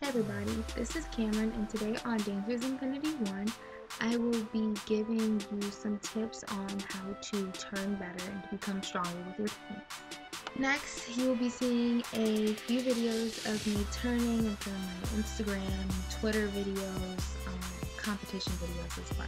Hi everybody, this is Cameron, and today on Dancers Infinity 1, I will be giving you some tips on how to turn better and to become stronger with your turns. Next, you will be seeing a few videos of me turning and some of my Instagram, Twitter videos, competition videos as well.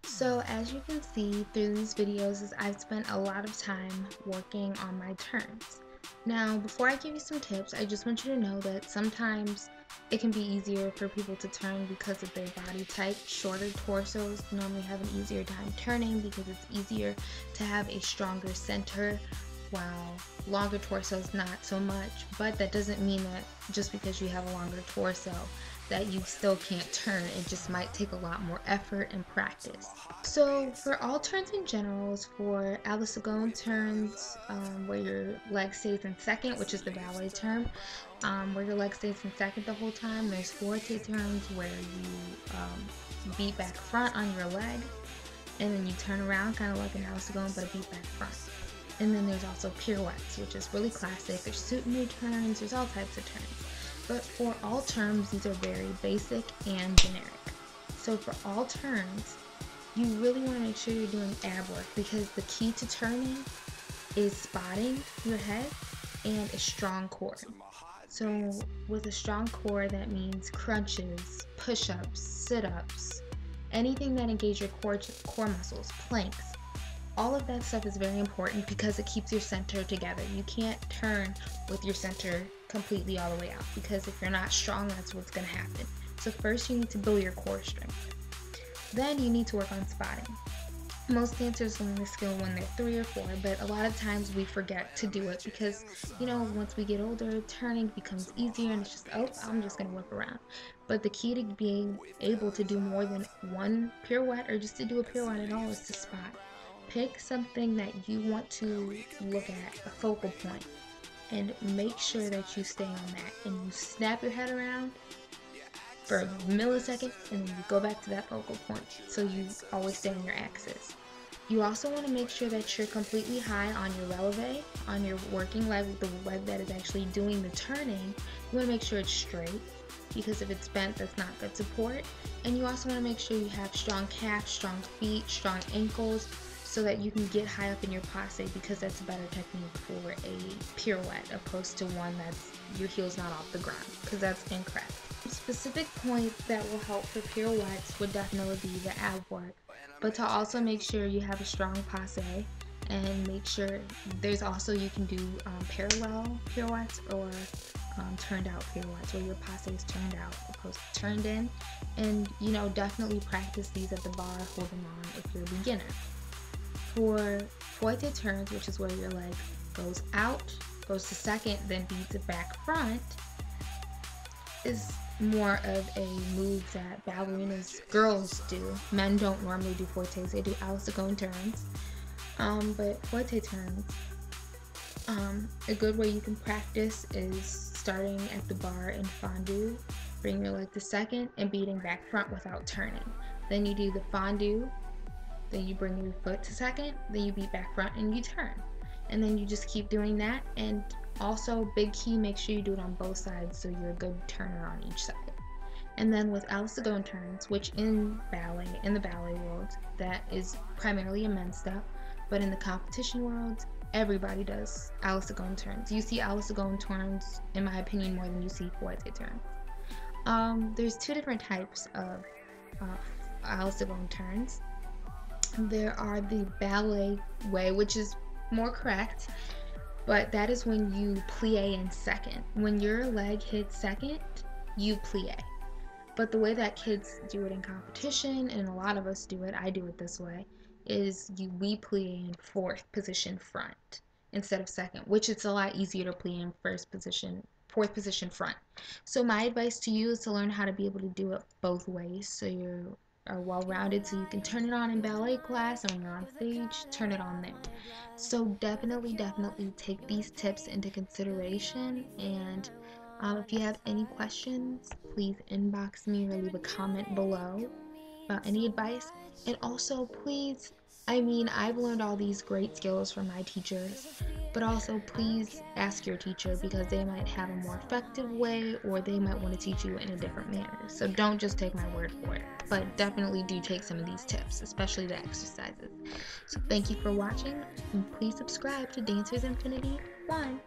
So as you can see through these videos is I've spent a lot of time working on my turns. Now before I give you some tips, I just want you to know that sometimes it can be easier for people to turn because of their body type. Shorter torsos normally have an easier time turning because it's easier to have a stronger center, while longer torsos not so much. But that doesn't mean that just because you have a longer torso that you still can't turn. It just might take a lot more effort and practice. So for all turns in general, for Alice Segon turns, where your leg stays in second, which is the ballet term, where your leg stays in second the whole time. There's forte turns where you beat back front on your leg and then you turn around kind of like an Alice Segon but a beat back front. And then there's also pirouettes, which is really classic. There's soutenu turns, there's all types of turns. But for all turns, these are very basic and generic. So for all turns, you really want to make sure you're doing ab work, because the key to turning is spotting your head and a strong core. So with a strong core, that means crunches, push-ups, sit-ups, anything that engage your core muscles, planks. All of that stuff is very important because it keeps your center together. You can't turn with your center completely all the way out, because if you're not strong, that's what's going to happen. So first you need to build your core strength. Then you need to work on spotting. Most dancers learn this skill when they're 3 or 4, but a lot of times we forget to do it because, you know, once we get older, turning becomes easier and it's just, oh, I'm just going to whip around. But the key to being able to do more than one pirouette, or just to do a pirouette at all, is to spot. Pick something that you want to look at, a focal point, and make sure that you stay on that, and you snap your head around for a millisecond and then you go back to that focal point, so you always stay on your axis. You also want to make sure that you're completely high on your releve, on your working leg, the leg that is actually doing the turning. You want to make sure it's straight, because if it's bent, that's not good support. And you also want to make sure you have strong calves, strong feet, strong ankles, so that you can get high up in your passe, because that's a better technique for a pirouette opposed to one that's your heel's not off the ground, because that's incorrect. Specific points that will help for pirouettes would definitely be the ab work, but to also make sure you have a strong passe, and make sure there's also, you can do parallel pirouettes or turned out pirouettes, where your passe is turned out opposed to turned in. And you know, definitely practice these at the bar holding on if you're a beginner. For forte turns, which is where your leg goes out, goes to second, then beats it back front, is more of a move that ballerinas, girls do. Men don't normally do fortes, they do Alice Segon turns. But forte turns, a good way you can practice is starting at the bar in fondue bring your leg to second, and beating back front without turning. Then you do the fondue, then you bring your foot to second, then you beat back front and you turn. And then you just keep doing that. And also, big key, make sure you do it on both sides so you're a good turner on each side. And then with Alice Segon turns, which in the ballet world, that is primarily a men's step, but in the competition world, everybody does Alice Segon turns. You see Alice Segon turns, in my opinion, more than you see Fouetté turns. There's two different types of Alice Segon turns. There are the ballet way, which is more correct, but that is when you plie in second. When your leg hits second, you plie. But the way that kids do it in competition, and a lot of us do it, I do it this way, is we plie in fourth position front instead of second, which it's a lot easier to plie in fourth position front. So my advice to you is to learn how to be able to do it both ways, so you are well-rounded, so you can turn it on in ballet class, and when you're on stage, turn it on there. So definitely take these tips into consideration, and if you have any questions, please inbox me or leave a comment below about any advice. And also, please, I've learned all these great skills from my teachers, but also please ask your teacher, because they might have a more effective way, or they might want to teach you in a different manner. So don't just take my word for it, but definitely do take some of these tips, especially the exercises. So thank you for watching, and please subscribe to Dancers Infinity 1.